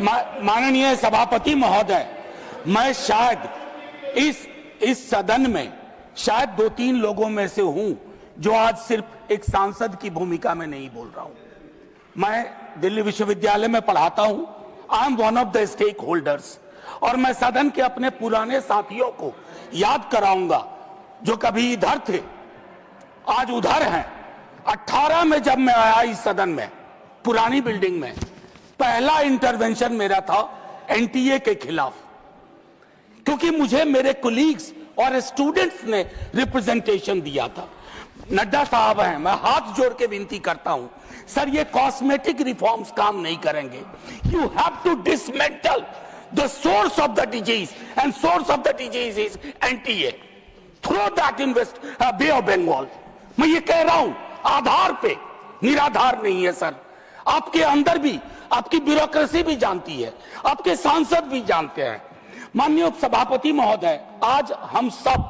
माननीय सभापति महोदय, मैं शायद इस सदन में शायद 2-3 लोगों में से हूं जो आज सिर्फ एक सांसद की भूमिका में नहीं बोल रहा हूं। मैं दिल्ली विश्वविद्यालय में पढ़ाता हूं। I am one of the stake holders और मैं सदन के अपने पुराने साथियों को याद कराऊंगा जो कभी इधर थे, आज उधर हैं। 18 में जब मैं आया इस सदन में, पुरानी बिल्डिंग में, पहला इंटरवेंशन मेरा था एनटीए के खिलाफ, क्योंकि मुझे मेरे कोलीग्स और स्टूडेंट्स ने रिप्रेजेंटेशन दिया था। नड्डा साहब हैं, मैं हाथ जोड़ के विनती करता हूं, सर ये कॉस्मेटिक रिफॉर्म्स काम नहीं करेंगे। You have to dismantle the source of the disease and source of the disease is NTA. Throw that in west bay of Bengal. मैं ये कह रहा हूं, आधार पे, निराधार नहीं है सर। आपके अंदर भी आपकी ब्यूरोक्रेसी भी जानती है, आपके सांसद भी जानते हैं। माननीय उपसभापति महोदय, आज हम सब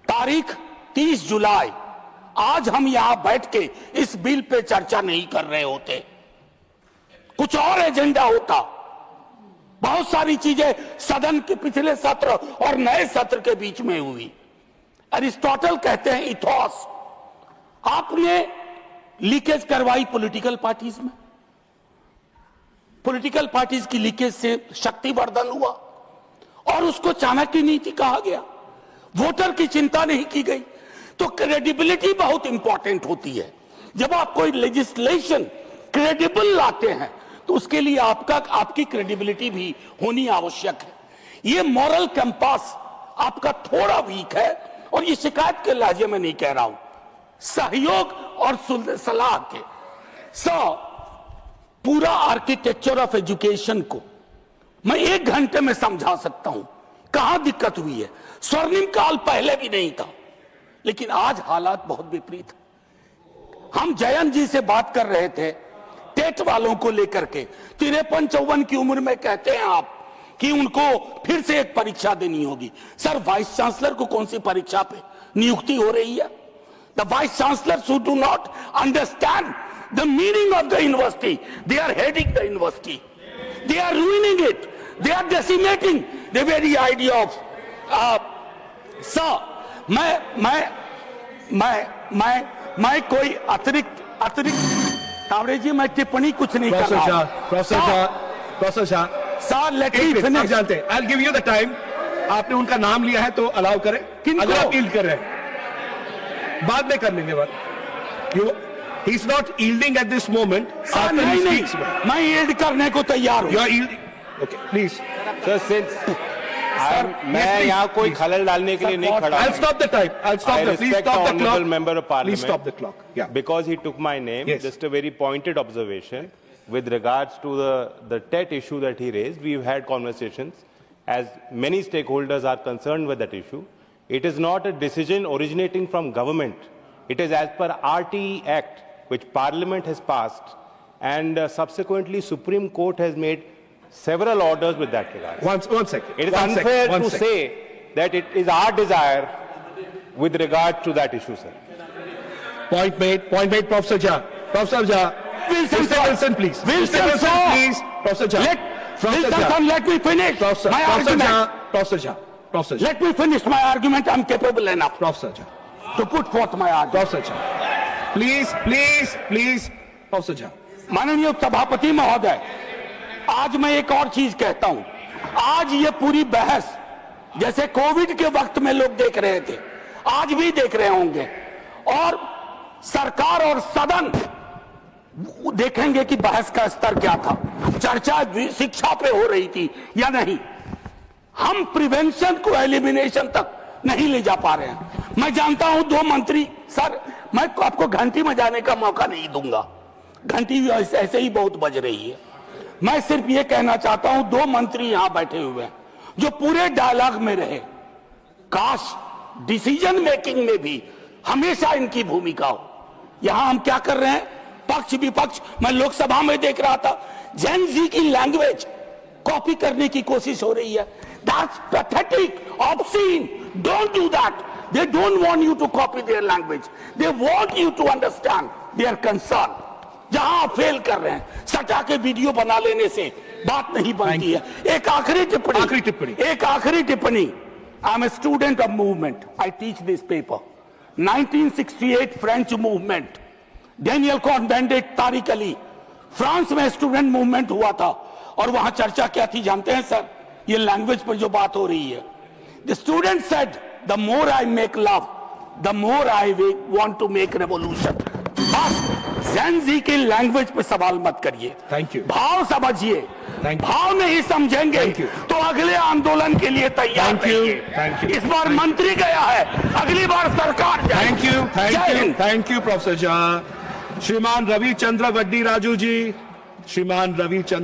तारीख 30 जुलाई, आज हम यहां बैठ के इस बिल पे चर्चा नहीं कर रहे होते, कुछ और एजेंडा होता। बहुत सारी चीजें सदन के पिछले सत्र और नए सत्र के बीच में हुई। अरिस्टोटल कहते हैं इथोस। आपने लीकेज करवाई पॉलिटिकल पार्टीज में, पॉलिटिकल पार्टीज की लीकेज से शक्तिवर्धन हुआ और उसको चाणक्य नीति कहा गया। वोटर की चिंता नहीं की गई। तो क्रेडिबिलिटी बहुत इंपॉर्टेंट होती है। जब आप कोई लेजिस्लेशन क्रेडिबल लाते हैं तो उसके लिए आपकी क्रेडिबिलिटी भी होनी आवश्यक है। ये मॉरल कंपास आपका थोड़ा वीक है और ये शिकायत के लहजे में नहीं कह रहा हूं, सहयोग और सलाह के। पूरा आर्किटेक्चर ऑफ एजुकेशन को मैं 1 घंटे में समझा सकता हूं कहां दिक्कत हुई है। स्वर्णिम काल पहले भी नहीं था, लेकिन आज हालात बहुत विपरीत है। हम जयंत जी से बात कर रहे थे टेट वालों को लेकर के। 53-54 की उम्र में कहते हैं आप कि उनको फिर से एक परीक्षा देनी होगी। सर, वाइस चांसलर को कौन सी परीक्षा पे नियुक्ति हो रही है? The vice chancellor who do not understand the meaning of the university, they are heading the university, they are ruining it, they are decimating the very idea of मैं कोई अतिरिक्त तावड़े जी, मैं टिप्पणी कुछ नहीं कर रहा हूं। Professor Shah, sir let me finish. जानते हैं, I'll give you the time। आपने उनका नाम लिया है तो अलाउ करें। अगर आप यील्ड कर रहे हैं बाद में कर लेंगे बात। He is not yielding at this moment. नहीं, मैं यील्ड करने को तैयार हूं। You are yielding? Okay, please. Sir, since मैं यहाँ कोई खलल डालने के लिए नहीं खड़ा। I'll stop the time. I'll stop the. Please stop the clock. Member of Parliament. Please stop the clock. Yeah. Because he took my name. Yes. Just a very pointed observation with regards to the TET issue that he raised. We've had conversations, as many stakeholders are concerned with that issue. It is not a decision originating from government. It is as per RTE Act, which Parliament has passed, and subsequently Supreme Court has made several orders with that regard. One second. It is unfair to say that it is our desire with regard to that issue, sir. Point made, Professor Jha. Professor Jha. Wilson, please. Wilson, please. Professor Jha. Let me finish my argument. Professor Jha. Let me finish my argument. I'm capable enough, Professor Jha, to put forth my argument. Professor Jha. Please. Professor Jha. माननीय सभापति महोदय, आज मैं एक और चीज कहता हूं। आज ये पूरी बहस जैसे कोविड के वक्त में लोग देख रहे थे, आज भी देख रहे होंगे, और सरकार और सदन देखेंगे कि बहस का स्तर क्या था, चर्चा शिक्षा पे हो रही थी या नहीं। हम प्रिवेंशन को एलिमिनेशन तक नहीं ले जा पा रहे हैं। मैं जानता हूं 2 मंत्री, सर मैं आपको घंटी बजाने का मौका नहीं दूंगा, घंटी ऐसे ही बहुत बज रही है। मैं सिर्फ ये कहना चाहता हूं 2 मंत्री यहां बैठे हुए हैं जो पूरे डायलॉग में रहे। काश डिसीजन मेकिंग में भी हमेशा इनकी भूमिका हो। यहां हम क्या कर रहे हैं, पक्ष विपक्ष, मैं लोकसभा में देख रहा था, जेन जी की लैंग्वेज कॉपी करने की कोशिश हो रही है। That's pathetic, obscene. Don't do that. They don't want you to copy their language. They want you to understand their concern. जहां आप फेल कर रहे हैं। सटा के वीडियो बना लेने से बात नहीं बनती है। एक आखिरी टिप्पणी I am a student of movement, I teach this paper. 1968 French movement, Daniel Cohn Bendit, Tariq Ali, France में स्टूडेंट मूवमेंट हुआ था और वहां चर्चा क्या थी जानते हैं सर? ये लैंग्वेज पर जो बात हो रही है, the student said the more I make love the more I want to make revolution. बस जेन जी की लैंग्वेज पे सवाल मत करिए, थैंक यू। भाव समझिए, Thank you. भाव नहीं समझेंगे Thank you. तो अगले आंदोलन के लिए तैयार Thank you. रहिए। Thank you. इस बार मंत्री गया है, अगली बार सरकार जाएगी। Thank you professor Jha. श्रीमान रविचंद्र वड्डी राजू जी, श्रीमान रविचंद्र